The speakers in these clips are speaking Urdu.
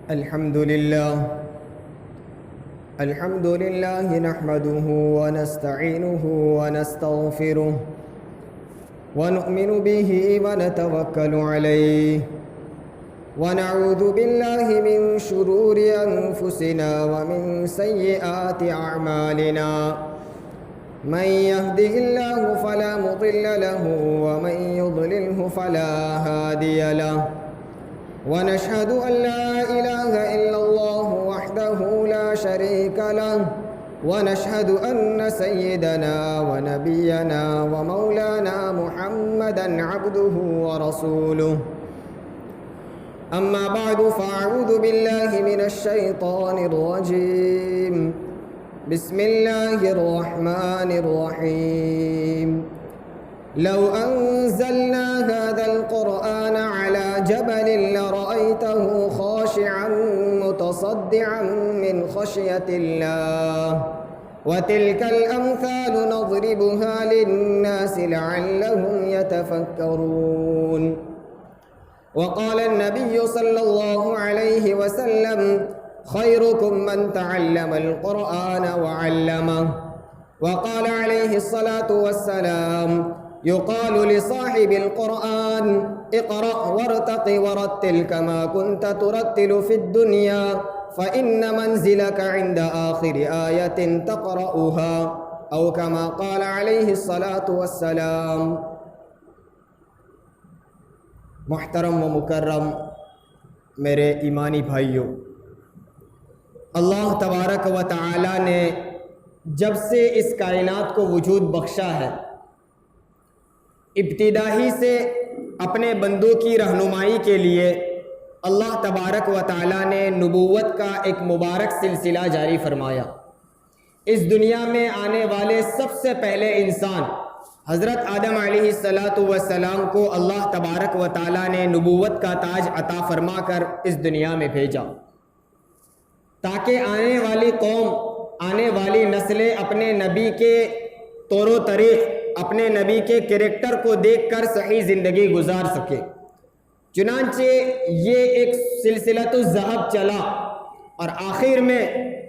الحمد لله نحمده ونستعينه ونستغفره ونؤمن به ونتوكل عليه ونعوذ بالله من شرور أنفسنا ومن سيئات أعمالنا من يهده الله فلا مضل له ومن يضلله فلا هادي له ونشهد أن لا إله إلا الله وحده لا شريك له ونشهد أن سيدنا ونبينا ومولانا محمدا عبده ورسوله أما بعد فأعوذ بالله من الشيطان الرجيم بسم الله الرحمن الرحيم لو أنزلنا هذا القرآن على جبل لرأيته خاشعا متصدعا من خشية الله وتلك الأمثال نضربها للناس لعلهم يتفكرون وقال النبي صلى الله عليه وسلم خيركم من تعلم القرآن وعلمه وقال عليه الصلاة والسلام يقال لصاحب القرآن اقرأ وارتق ورتل كما كنت ترتل في الدنيا فإن منزلك عند آخر آية تقرأها أو كما قال عليه الصلاة والسلام۔ محترم و مکرم میرے ایمانی بھائیوں، اللہ تبارک و تعالی نے جب سے اس کائنات کو وجود بخشا ہے، ابتدا ہی سے اپنے بندوں کی رہنمائی کے لیے اللہ تبارک و تعالی نے نبوت کا ایک مبارک سلسلہ جاری فرمایا۔ اس دنیا میں آنے والے سب سے پہلے انسان حضرت آدم علیہ السلام کو اللہ تبارک و تعالی نے نبوت کا تاج عطا فرما کر اس دنیا میں بھیجا، تاکہ آنے والی قوم، آنے والی نسلیں اپنے نبی کے طور و طریق، اپنے نبی کے کریکٹر کو دیکھ کر صحیح زندگی گزار سکے۔ چنانچہ یہ ایک سلسلۃ الذہب چلا اور آخر میں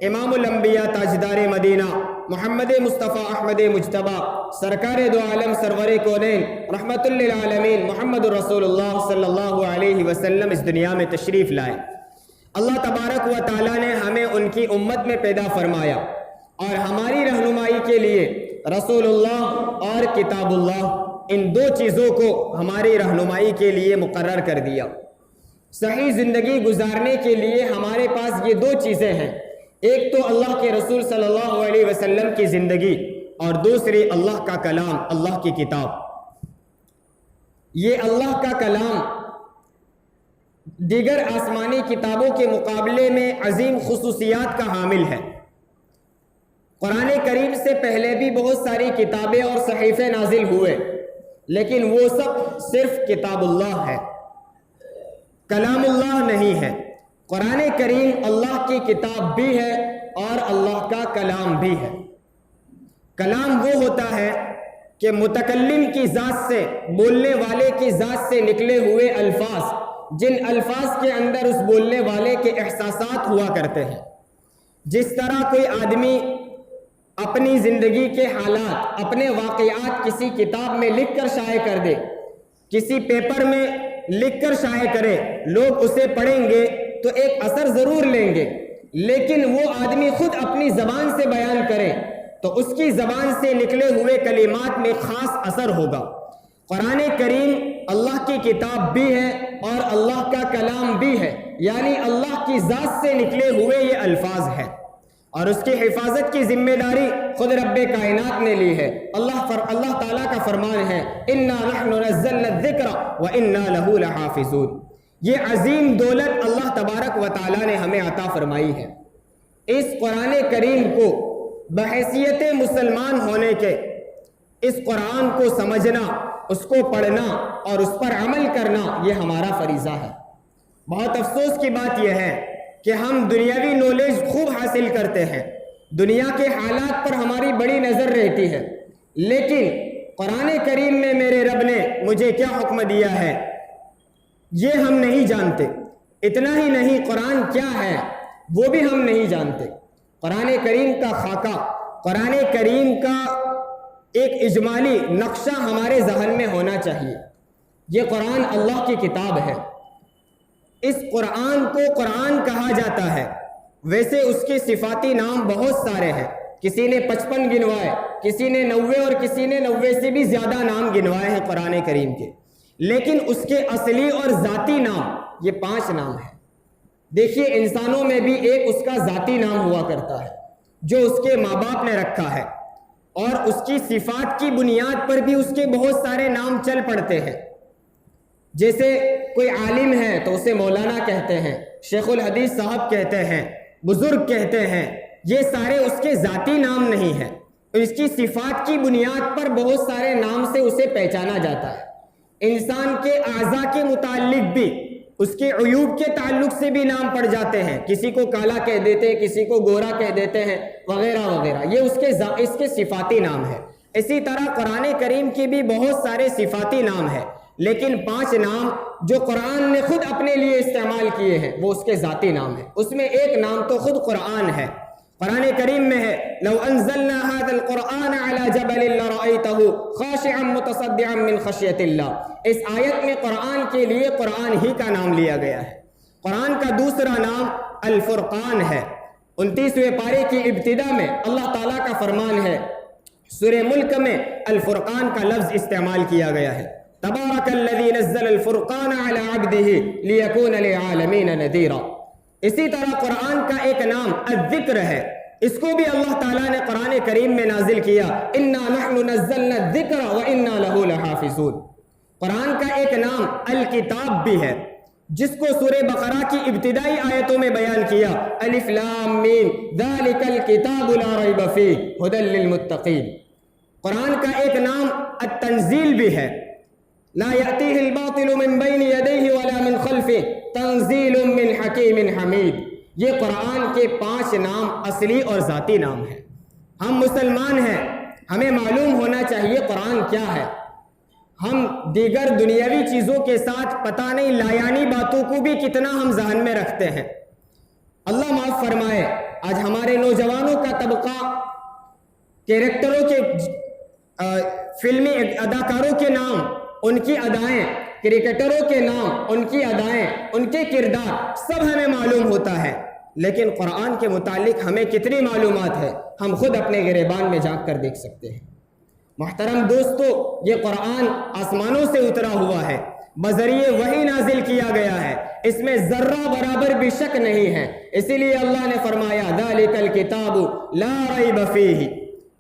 امام الانبیاء تاجدار مدینہ محمد مصطفیٰ احمد مجتبی سرکار دو عالم سرور کونین رحمت للعالمین محمد رسول اللہ صلی اللہ علیہ وسلم اس دنیا میں تشریف لائے۔ اللہ تبارک و تعالیٰ نے ہمیں ان کی امت میں پیدا فرمایا اور ہماری رہنمائی کے لیے رسول اللہ اور کتاب اللہ، ان دو چیزوں کو ہماری رہنمائی کے لیے مقرر کر دیا۔ صحیح زندگی گزارنے کے لیے ہمارے پاس یہ دو چیزیں ہیں، ایک تو اللہ کے رسول صلی اللہ علیہ وسلم کی زندگی اور دوسری اللہ کا کلام، اللہ کی کتاب۔ یہ اللہ کا کلام دیگر آسمانی کتابوں کے مقابلے میں عظیم خصوصیات کا حامل ہے۔ قرآن کریم سے پہلے بھی بہت ساری کتابیں اور صحیفے نازل ہوئے، لیکن وہ سب صرف کتاب اللہ ہے، کلام اللہ نہیں ہے۔ قرآن کریم اللہ کی کتاب بھی ہے اور اللہ کا کلام بھی ہے۔ کلام وہ ہوتا ہے کہ متکلم کی ذات سے، بولنے والے کی ذات سے نکلے ہوئے الفاظ، جن الفاظ کے اندر اس بولنے والے کے احساسات ہوا کرتے ہیں۔ جس طرح کوئی آدمی اپنی زندگی کے حالات، اپنے واقعات کسی کتاب میں لکھ کر شائع کر دے، کسی پیپر میں لکھ کر شائع کرے، لوگ اسے پڑھیں گے تو ایک اثر ضرور لیں گے، لیکن وہ آدمی خود اپنی زبان سے بیان کرے تو اس کی زبان سے نکلے ہوئے کلمات میں خاص اثر ہوگا۔ قرآن کریم اللہ کی کتاب بھی ہے اور اللہ کا کلام بھی ہے، یعنی اللہ کی ذات سے نکلے ہوئے یہ الفاظ ہیں، اور اس کی حفاظت کی ذمہ داری خود رب کائنات نے لی ہے۔ اللہ تعالیٰ کا فرمان ہے اِنَّا نَحْنُ نَزَّلْنَا الذِّكْرَ وَإِنَّا لَهُ لَحَافِظُونَ۔ یہ عظیم دولت اللہ تبارک و تعالیٰ نے ہمیں عطا فرمائی ہے۔ اس قرآن کریم کو بحیثیت مسلمان ہونے کے، اس قرآن کو سمجھنا، اس کو پڑھنا اور اس پر عمل کرنا یہ ہمارا فریضہ ہے۔ بہت افسوس کی بات یہ ہے کہ ہم دنیاوی نالج خوب حاصل کرتے ہیں، دنیا کے حالات پر ہماری بڑی نظر رہتی ہے، لیکن قرآن کریم میں میرے رب نے مجھے کیا حکم دیا ہے یہ ہم نہیں جانتے۔ اتنا ہی نہیں، قرآن کیا ہے وہ بھی ہم نہیں جانتے۔ قرآن کریم کا خاکہ، قرآن کریم کا ایک اجمالی نقشہ ہمارے ذہن میں ہونا چاہیے۔ یہ قرآن اللہ کی کتاب ہے، اس قرآن کو قرآن کہا جاتا ہے۔ ویسے اس کے صفاتی نام بہت سارے ہیں، کسی نے 55 گنوائے، کسی نے 90 اور کسی نے 90 سے بھی زیادہ نام گنوائے ہیں قرآن کریم کے، لیکن اس کے اصلی اور ذاتی نام یہ 5 نام ہیں۔ دیکھیے، انسانوں میں بھی ایک اس کا ذاتی نام ہوا کرتا ہے جو اس کے ماں باپ نے رکھا ہے، اور اس کی صفات کی بنیاد پر بھی اس کے بہت سارے نام چل پڑتے ہیں۔ جیسے کوئی عالم ہے تو اسے مولانا کہتے ہیں، شیخ الحدیث صاحب کہتے ہیں، بزرگ کہتے ہیں۔ یہ سارے اس کے ذاتی نام نہیں ہیں، اس کی صفات کی بنیاد پر بہت سارے نام سے اسے پہچانا جاتا ہے۔ انسان کے اعضاء کے متعلق بھی، اس کے عیوب کے تعلق سے بھی نام پڑ جاتے ہیں، کسی کو کالا کہہ دیتے ہیں، کسی کو گورا کہہ دیتے ہیں، وغیرہ وغیرہ۔ یہ اس کے صفاتی نام ہے۔ اسی طرح قرآن کریم کے بھی بہت سارے صفاتی نام ہیں، لیکن 5 نام جو قرآن نے خود اپنے لیے استعمال کیے ہیں وہ اس کے ذاتی نام ہیں۔ اس میں ایک نام تو خود قرآن ہے۔ قرآن کریم میں ہے، لو انزلنا هذا القرآن على جبل لرأيته خاشعا متصدعا من خشية اللہ۔ اس آیت میں قرآن کے لیے قرآن ہی کا نام لیا گیا ہے۔ قرآن کا دوسرا نام الفرقان ہے۔ 29ویں پارے کی ابتدا میں اللہ تعالیٰ کا فرمان ہے، سورہ ملک میں الفرقان کا لفظ استعمال کیا گیا ہے، تبارک الذی نزل الفرقان علی عبدہ لیکون للعالمین نذیرا۔ اسی طرح قرآن کا ایک نام الذکر ہے، اس کو بھی اللہ تعالیٰ نے قرآن کریم میں نازل کیا، انا نحن نزلنا الذکر وانا لہ لحافظون۔ قرآن کا ایک نام الکتاب بھی ہے، جس کو سورہ بقرہ کی ابتدائی آیتوں میں بیان کیا، الف لام میم ذالک الکتاب لا ریب فیہ ھدی للمتقین۔ قرآن کا ایک نام التنزیل بھی ہے، لا یأتیہ الباطل من بین یدیہ ولا من خلفہ تنزیل من حکیم حمید۔ یہ قرآن کے 5 نام اصلی اور ذاتی نام ہیں۔ ہم مسلمان ہیں، ہمیں معلوم ہونا چاہیے قرآن کیا ہے۔ ہم دیگر دنیاوی چیزوں کے ساتھ پتہ نہیں لایانی باتوں کو بھی کتنا ہم ذہن میں رکھتے ہیں۔ اللہ معاف فرمائے، آج ہمارے نوجوانوں کا طبقہ کیریکٹروں کے، فلمی اداکاروں کے نام، ان کی ادائیں، کرکٹروں کے نام، ان کی ادائیں، ان کے کردار سب ہمیں معلوم ہوتا ہے، لیکن قرآن کے متعلق ہمیں کتنی معلومات ہے ہم خود اپنے گریبان میں جھانک کر دیکھ سکتے ہیں۔ محترم دوستو، یہ قرآن آسمانوں سے اترا ہوا ہے، بذریعہ وحی نازل کیا گیا ہے، اس میں ذرہ برابر بھی شک نہیں ہے۔ اسی لیے اللہ نے فرمایا ذالک الکتاب لا ریب فیہ،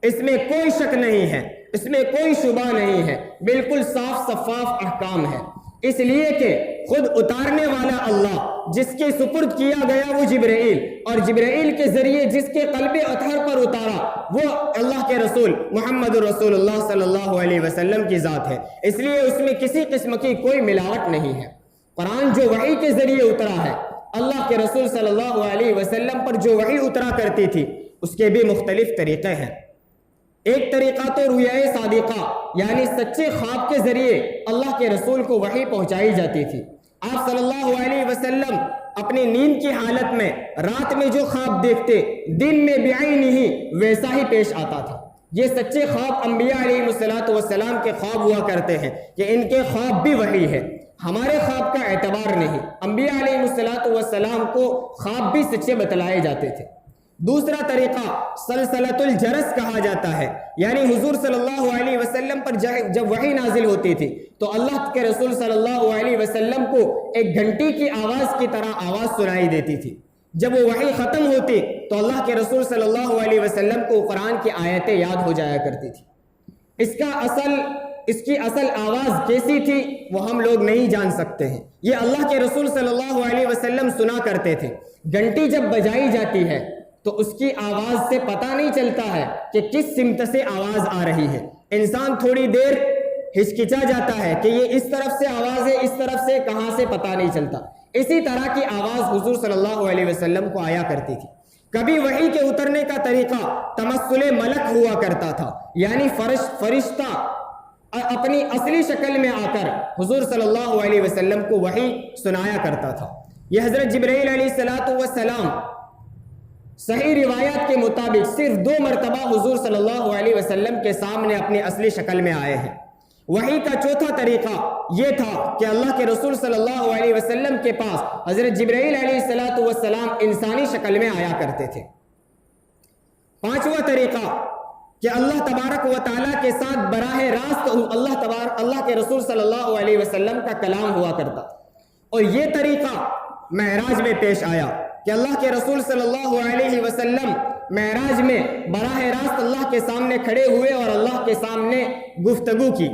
اس میں کوئی شک نہیں ہے، اس میں کوئی شبہ نہیں ہے، بالکل صاف شفاف احکام ہے۔ اس لیے کہ خود اتارنے والا اللہ، جس کے سپرد کیا گیا وہ جبرائیل، اور جبرائیل کے ذریعے جس کے قلب اطہر پر اتارا وہ اللہ کے رسول محمد رسول اللہ صلی اللہ علیہ وسلم کی ذات ہے۔ اس لیے اس میں کسی قسم کی کوئی ملاوٹ نہیں ہے۔ قرآن جو وحی کے ذریعے اترا ہے، اللہ کے رسول صلی اللہ علیہ وسلم پر جو وحی اترا کرتی تھی، اس کے بھی مختلف طریقے ہیں۔ ایک طریقہ تو رؤیا صادقہ، یعنی سچے خواب کے ذریعے اللہ کے رسول کو وحی پہنچائی جاتی تھی۔ آپ صلی اللہ علیہ وسلم اپنی نیند کی حالت میں رات میں جو خواب دیکھتے، دن میں بعینہ ویسا ہی پیش آتا تھا۔ یہ سچے خواب انبیاء علیہ السلام کے خواب ہوا کرتے ہیں کہ ان کے خواب بھی وحی ہے، ہمارے خواب کا اعتبار نہیں۔ انبیاء علیہ السلام کو خواب بھی سچے بتلائے جاتے تھے۔ دوسرا طریقہ سلسلۃ الجرس کہا جاتا ہے، یعنی حضور صلی اللہ علیہ وسلم پر جب وحی نازل ہوتی تھی تو اللہ کے رسول صلی اللہ علیہ وسلم کو ایک گھنٹی کی آواز کی طرح آواز سنائی دیتی تھی۔ جب وہ وحی ختم ہوتی تو اللہ کے رسول صلی اللہ علیہ وسلم کو قرآن کی آیتیں یاد ہو جایا کرتی تھی۔ اس کی اصل آواز کیسی تھی وہ ہم لوگ نہیں جان سکتے ہیں، یہ اللہ کے رسول صلی اللہ علیہ وسلم سنا کرتے تھے۔ گھنٹی جب بجائی جاتی ہے تو اس کی آواز سے پتہ نہیں چلتا ہے کہ کس سمت سے آواز آ رہی ہے۔ انسان تھوڑی دیر ہچکچا جاتا ہے کہ یہ اس طرف سے آواز ہے، اس طرف سے کہاں سے پتہ نہیں چلتا۔ اسی طرح کی آواز حضور صلی اللہ علیہ وسلم کو آیا کرتی تھی۔ کبھی وحی کے اترنے کا طریقہ تمثل ملک ہوا کرتا تھا، یعنی فرشتہ اپنی اصلی شکل میں آ کر حضور صلی اللہ علیہ وسلم کو وحی سنایا کرتا تھا۔ یہ حضرت جبرائیل علیہ السلام صحیح روایات کے مطابق صرف 2 مرتبہ حضور صلی اللہ علیہ وسلم کے سامنے اپنی اصلی شکل میں آئے ہیں۔ وحی کا چوتھا طریقہ یہ تھا کہ اللہ کے رسول صلی اللہ علیہ وسلم کے پاس حضرت جبرائیل علیہ السلام انسانی شکل میں آیا کرتے تھے۔ 5واں طریقہ کہ اللہ تبارک و تعالیٰ کے ساتھ براہ راست اللہ کے رسول صلی اللہ علیہ وسلم کا کلام ہوا کرتا، اور یہ طریقہ معراج میں پیش آیا کہ اللہ کے رسول صلی اللہ علیہ وسلم معراج میں براہ راست اللہ کے سامنے کھڑے ہوئے اور اللہ کے سامنے گفتگو کی۔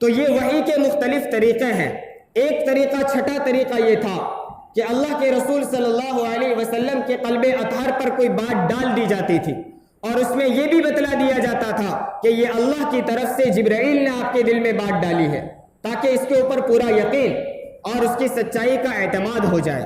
تو یہ وحی کے مختلف طریقے ہیں۔ ایک طریقہ، چھٹا طریقہ یہ تھا کہ اللہ کے رسول صلی اللہ علیہ وسلم کے قلب اطہر پر کوئی بات ڈال دی جاتی تھی، اور اس میں یہ بھی بتلا دیا جاتا تھا کہ یہ اللہ کی طرف سے جبرائیل نے آپ کے دل میں بات ڈالی ہے، تاکہ اس کے اوپر پورا یقین اور اس کی سچائی کا اعتماد ہو جائے۔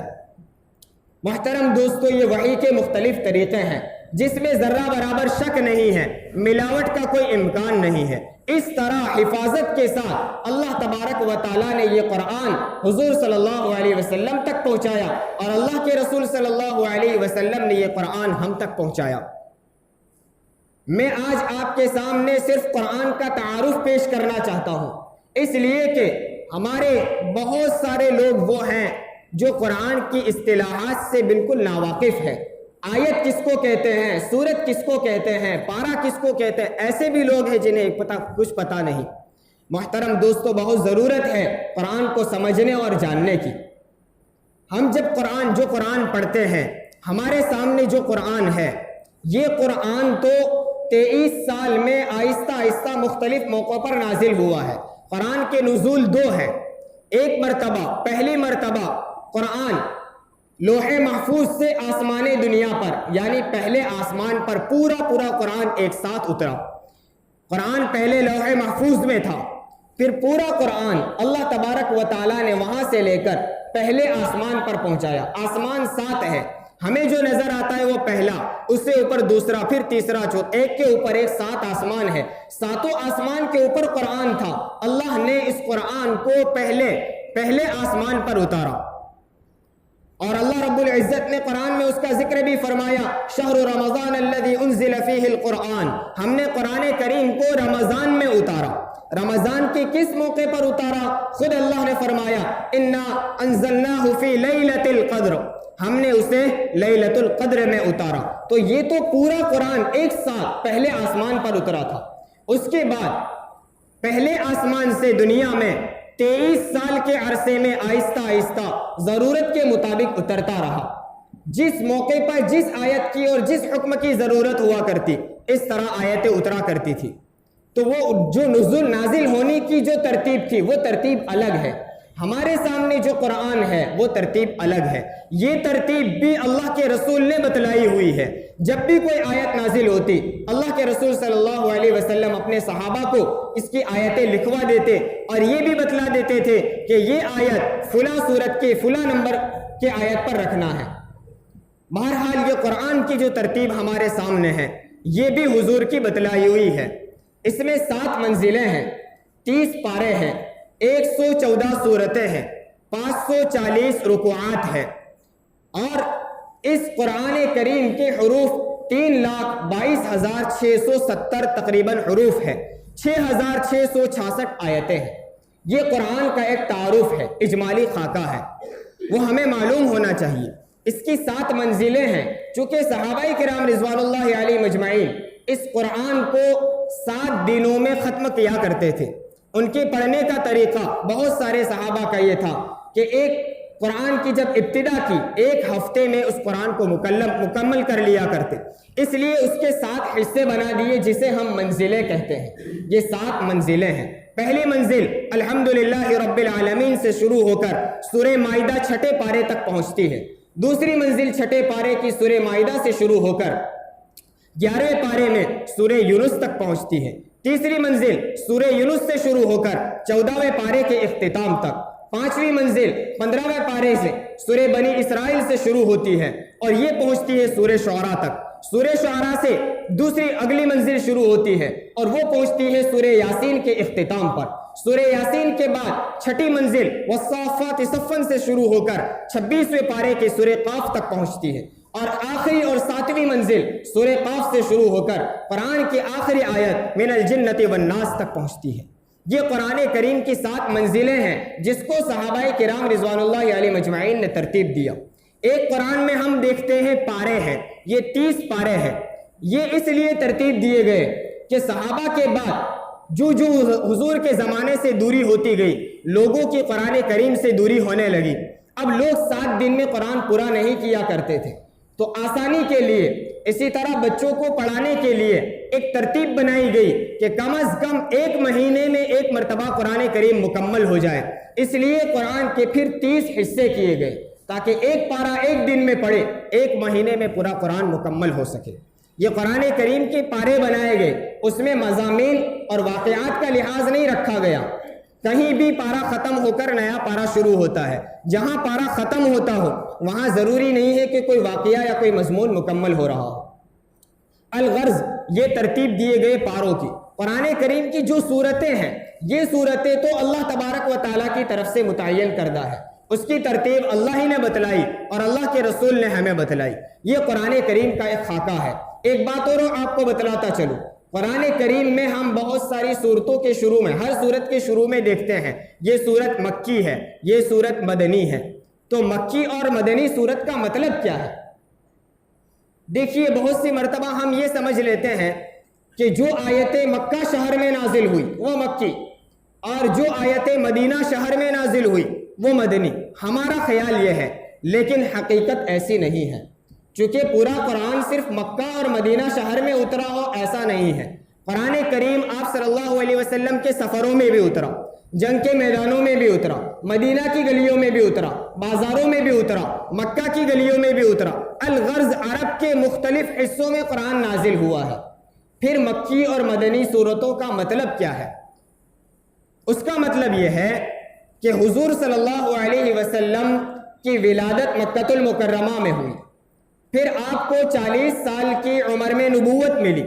محترم دوستو، یہ وحی کے مختلف طریقے ہیں جس میں ذرہ برابر شک نہیں ہے، ملاوٹ کا کوئی امکان نہیں ہے۔ اس طرح حفاظت کے ساتھ اللہ تبارک و تعالیٰ نے یہ قرآن حضور صلی اللہ علیہ وسلم تک پہنچایا، اور اللہ کے رسول صلی اللہ علیہ وسلم نے یہ قرآن ہم تک پہنچایا۔ میں آج آپ کے سامنے صرف قرآن کا تعارف پیش کرنا چاہتا ہوں، اس لیے کہ ہمارے بہت سارے لوگ وہ ہیں جو قرآن کی اصطلاحات سے بالکل ناواقف ہے۔ آیت کس کو کہتے ہیں، سورت کس کو کہتے ہیں، پارہ کس کو کہتے ہیں، ایسے بھی لوگ ہیں جنہیں کچھ پتہ نہیں۔ محترم دوستو، بہت ضرورت ہے قرآن کو سمجھنے اور جاننے کی۔ ہم جب جو قرآن پڑھتے ہیں، ہمارے سامنے جو قرآن ہے، یہ قرآن تو 23 سال میں آہستہ آہستہ مختلف موقعوں پر نازل ہوا ہے۔ قرآن کے نزول 2 ہیں۔ ایک مرتبہ، پہلی مرتبہ قرآن لوح محفوظ سے آسمان دنیا پر، یعنی پہلے آسمان پر پورا قرآن ایک ساتھ اترا۔ قرآن پہلے لوح محفوظ میں تھا، پھر پورا قرآن اللہ تبارک و تعالیٰ نے وہاں سے لے کر پہلے آسمان پر پہنچایا۔ آسمان 7 ہے، ہمیں جو نظر آتا ہے وہ پہلا، اس سے اوپر دوسرا، پھر تیسرا، چوتھا، ایک کے اوپر ایک 7 آسمان ہے۔ 7 آسمان کے اوپر قرآن تھا۔ اللہ نے اس قرآن کو پہلے آسمان پر اتارا، اور اللہ رب العزت نے قرآن میں اس کا ذکر بھی فرمایا، شہر رمضان الذی انزل فیہ القرآن، ہم نے قرآن کریم کو رمضان میں اتارا۔ رمضان کے کس موقع پر اتارا؟ خود اللہ نے فرمایا، انا انزلناہ فی لیلۃ القدر، ہم نے اسے لیلۃ القدر میں اتارا۔ تو یہ تو پورا قرآن ایک ساتھ پہلے آسمان پر اترا تھا۔ اس کے بعد پہلے آسمان سے دنیا میں 23 سال کے عرصے میں آہستہ آہستہ ضرورت کے مطابق اترتا رہا۔ جس موقع پر جس آیت کی اور جس حکم کی ضرورت ہوا کرتی، اس طرح آیتیں اترا کرتی تھی۔ تو وہ جو نزول نازل ہونے کی جو ترتیب تھی، وہ ترتیب الگ ہے۔ ہمارے سامنے جو قرآن ہے وہ ترتیب الگ ہے۔ یہ ترتیب بھی اللہ کے رسول نے بتلائی ہوئی ہے۔ جب بھی کوئی آیت نازل ہوتی، اللہ کے رسول صلی اللہ علیہ وسلم اپنے صحابہ کو اس کی آیتیں لکھوا دیتے، اور یہ بھی بتلا دیتے تھے کہ یہ آیت فلاں سورت کے فلاں نمبر کے آیت پر رکھنا ہے۔ بہرحال یہ قرآن کی جو ترتیب ہمارے سامنے ہے، یہ بھی حضور کی بتلائی ہوئی ہے۔ اس میں 7 منزلیں ہیں، 30 پارے ہیں، 114 صورتیں ہیں، 540 رکوعات ہیں، اور اس قرآن کریم کے حروف 3,22,670 تقریباً حروف ہے، 6,666 آیتیں ہیں۔ یہ قرآن کا ایک تعارف ہے، اجمالی خاکہ ہے، وہ ہمیں معلوم ہونا چاہیے۔ اس کی 7 منزلیں ہیں۔ چونکہ صحابہ کرام رضوان اللہ علیہ مجمعین اس قرآن کو 7 دنوں میں ختم کیا کرتے تھے۔ ان کے پڑھنے کا طریقہ بہت سارے صحابہ کا یہ تھا کہ ایک قرآن کی جب ابتدا کی، 1 ہفتے میں اس قرآن کو مکمل کر لیا کرتے۔ اس لیے اس کے 7 حصے بنا دیے، جسے ہم منزلیں کہتے ہیں۔ یہ 7 منزلیں ہیں۔ پہلی منزل الحمدللہ رب العالمین سے شروع ہو کر سورہ مائدہ 6 پارے تک پہنچتی ہے۔ دوسری منزل 6 پارے کی سورہ مائدہ سے شروع ہو کر 11ویں پارے میں سورہ یونس تک پہنچتی ہے۔ تیسری منزل سورہ یونس سے شروع ہو کر 14ویں پارے کے اختتام تک۔ 5ویں منزل 15ویں پارے سے سورہ بنی اسرائیل سے شروع ہوتی ہے، اور یہ پہنچتی ہے سورہ شعراء تک۔ سورہ شعراء سے دوسری اگلی منزل شروع ہوتی ہے، اور وہ پہنچتی ہے سورہ یاسین کے اختتام پر۔ سورہ یاسین کے بعد چھٹی منزل والصافات صفا سے شروع ہو کر 26ویں پارے کے سورہ قاف تک پہنچتی ہے، اور آخری اور 7ویں منزل سورہ قاف سے شروع ہو کر قرآن کی آخری آیت من الجنۃ والناس تک پہنچتی ہے۔ یہ قرآن کریم کی 7 منزلیں ہیں جس کو صحابہ کرام رضوان اللہ علیہ مجمعین نے ترتیب دیا۔ ایک قرآن میں ہم دیکھتے ہیں پارے ہیں، یہ 30 پارے ہیں۔ یہ اس لیے ترتیب دیے گئے کہ صحابہ کے بعد جو حضور کے زمانے سے دوری ہوتی گئی، لوگوں کی قرآن کریم سے دوری ہونے لگی۔ اب لوگ 7 دن میں قرآن پورا نہیں کیا کرتے تھے، تو آسانی کے لیے، اسی طرح بچوں کو پڑھانے کے لیے ایک ترتیب بنائی گئی کہ کم از کم 1 مہینے میں 1 مرتبہ قرآن کریم مکمل ہو جائے۔ اس لیے قرآن کے پھر 30 حصے کیے گئے تاکہ ایک پارہ 1 دن میں پڑھے، 1 مہینے میں پورا قرآن مکمل ہو سکے۔ یہ قرآن کریم کے پارے بنائے گئے، اس میں مضامین اور واقعات کا لحاظ نہیں رکھا گیا۔ کہیں بھی پارہ ختم ہو کر نیا پارہ شروع ہوتا ہے، جہاں پارہ ختم ہوتا ہو وہاں ضروری نہیں ہے کہ کوئی واقعہ یا کوئی مضمون مکمل ہو رہا ہو۔ الغرض یہ ترتیب دیے گئے پاروں کی۔ قرآن کریم کی جو صورتیں ہیں، یہ صورتیں تو اللہ تبارک و تعالیٰ کی طرف سے متعین کردہ ہے، اس کی ترتیب اللہ ہی نے بتلائی اور اللہ کے رسول نے ہمیں بتلائی۔ یہ قرآن کریم کا ایک خاکہ ہے۔ ایک بات اور آپ کو بتلاتا چلوں، قرآن کریم میں ہم بہت ساری صورتوں کے شروع میں، ہر صورت کے شروع میں دیکھتے ہیں یہ صورت مکی ہے، یہ صورت مدنی ہے۔ تو مکی اور مدنی صورت کا مطلب کیا ہے؟ دیکھیے، بہت سی مرتبہ ہم یہ سمجھ لیتے ہیں کہ جو آیتیں مکہ شہر میں نازل ہوئی وہ مکی، اور جو آیتیں مدینہ شہر میں نازل ہوئی وہ مدنی۔ ہمارا خیال یہ ہے، لیکن حقیقت ایسی نہیں ہے، چونکہ پورا قرآن صرف مکہ اور مدینہ شہر میں اترا ہو ایسا نہیں ہے۔ قرآن کریم آپ صلی اللہ علیہ وسلم کے سفروں میں بھی اترا، جنگ کے میدانوں میں بھی اترا، مدینہ کی گلیوں میں بھی اترا، بازاروں میں بھی اترا، مکہ کی گلیوں میں بھی اترا۔ الغرض عرب کے مختلف حصوں میں قرآن نازل ہوا ہے۔ پھر مکی اور مدنی صورتوں کا مطلب کیا ہے؟ اس کا مطلب یہ ہے کہ حضور صلی اللہ علیہ وسلم کی ولادت مکہ المکرمہ میں ہوئی، پھر آپ کو 40 سال کی عمر میں نبوت ملی۔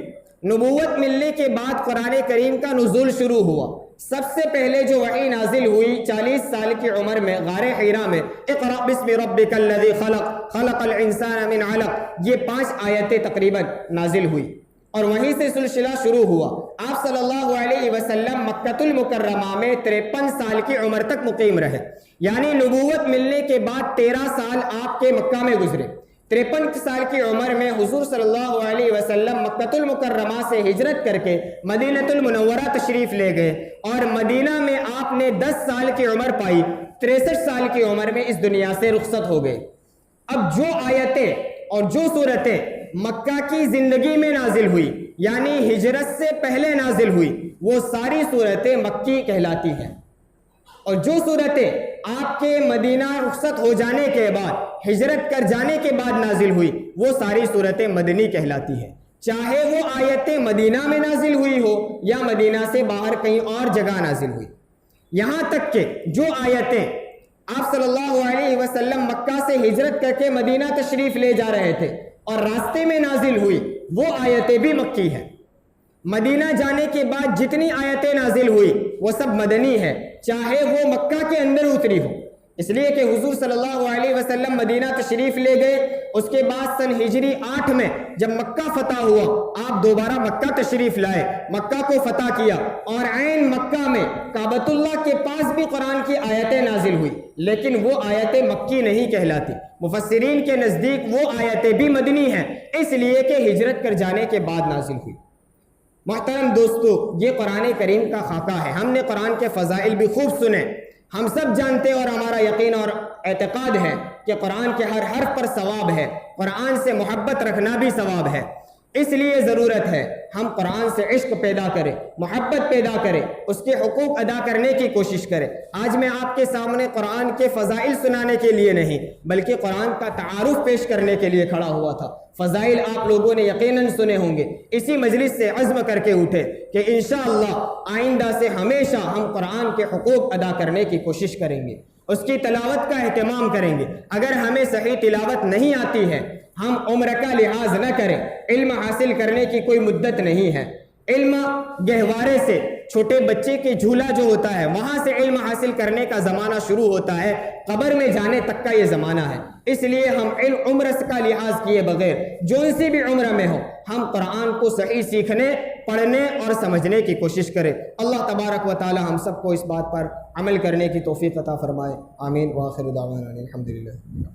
نبوت ملنے کے بعد قرآن کریم کا نزول شروع ہوا۔ سب سے پہلے جو وحی نازل ہوئی 40 سال کی عمر میں غار حرا میں، اقرأ بسم ربک الذی خلق خلق الانسان من علق، یہ 5 آیتیں تقریباً نازل ہوئی، اور وہیں سے سلسلہ شروع ہوا۔ آپ صلی اللہ علیہ وسلم مکہ المکرمہ میں 53 سال کی عمر تک مقیم رہے، یعنی نبوت ملنے کے بعد 13 سال آپ کے مکہ میں گزرے۔ 53 سال کی عمر میں حضور صلی اللہ علیہ وسلم مکہ المکرمہ سے ہجرت کر کے مدینہ المنورہ تشریف لے گئے، اور مدینہ میں آپ نے 10 سال کی عمر پائی۔ 63 سال کی عمر میں اس دنیا سے رخصت ہو گئے۔ اب جو آیتیں اور جو صورتیں مکہ کی زندگی میں نازل ہوئی، یعنی ہجرت سے پہلے نازل ہوئی، وہ ساری صورتیں مکی کہلاتی ہیں، اور جو صورتیں آپ کے مدینہ رخصت ہو جانے کے بعد، ہجرت کر جانے کے بعد نازل ہوئی، وہ ساری صورتیں مدنی کہلاتی ہیں، چاہے وہ آیتیں مدینہ میں نازل ہوئی ہو یا مدینہ سے باہر کہیں اور جگہ نازل ہوئی۔ یہاں تک کہ جو آیتیں آپ صلی اللہ علیہ وسلم مکہ سے ہجرت کر کے مدینہ تشریف لے جا رہے تھے اور راستے میں نازل ہوئی، وہ آیتیں بھی مکی ہیں۔ مدینہ جانے کے بعد جتنی آیتیں نازل ہوئی وہ سب مدنی ہے، چاہے وہ مکہ کے اندر اتری ہو، اس لیے کہ حضور صلی اللہ علیہ وسلم مدینہ تشریف لے گئے۔ اس کے بعد سن ہجری 8 میں جب مکہ فتح ہوا، آپ دوبارہ مکہ تشریف لائے، مکہ کو فتح کیا، اور عین مکہ میں کعبۃ اللہ کے پاس بھی قرآن کی آیتیں نازل ہوئی، لیکن وہ آیتیں مکی نہیں کہلاتی۔ مفسرین کے نزدیک وہ آیتیں بھی مدنی ہیں، اس لیے کہ ہجرت کر جانے کے بعد نازل ہوئی۔ محترم دوستو، یہ قرآن کریم کا خاکہ ہے۔ ہم نے قرآن کے فضائل بھی خوب سنے، ہم سب جانتے ہیں، اور ہمارا یقین اور اعتقاد ہے کہ قرآن کے ہر حرف پر ثواب ہے، قرآن سے محبت رکھنا بھی ثواب ہے۔ اس لیے ضرورت ہے ہم قرآن سے عشق پیدا کریں، محبت پیدا کریں، اس کے حقوق ادا کرنے کی کوشش کریں۔ آج میں آپ کے سامنے قرآن کے فضائل سنانے کے لیے نہیں بلکہ قرآن کا تعارف پیش کرنے کے لیے کھڑا ہوا تھا۔ فضائل آپ لوگوں نے یقیناً سنے ہوں گے، اسی مجلس سے عزم کر کے اٹھے کہ انشاءاللہ آئندہ سے ہمیشہ ہم قرآن کے حقوق ادا کرنے کی کوشش کریں گے، اس کی تلاوت کا اہتمام کریں گے۔ اگر ہمیں صحیح تلاوت نہیں آتی ہے، ہم عمر کا لحاظ نہ کریں، علم حاصل کرنے کی کوئی مدت نہیں ہے۔ علم گہوارے سے چھوٹے بچے کے جھولا جو ہوتا ہے وہاں سے علم حاصل کرنے کا زمانہ شروع ہوتا ہے، قبر میں جانے تک کا یہ زمانہ ہے۔ اس لیے ہم عمر کا لحاظ کیے بغیر جو سی بھی عمر میں ہو ہم قرآن کو صحیح سیکھنے، پڑھنے اور سمجھنے کی کوشش کریں۔ اللہ تبارک و تعالی ہم سب کو اس بات پر عمل کرنے کی توفیق عطا فرمائے، آمین۔ وآخر دعوانا الحمدللہ۔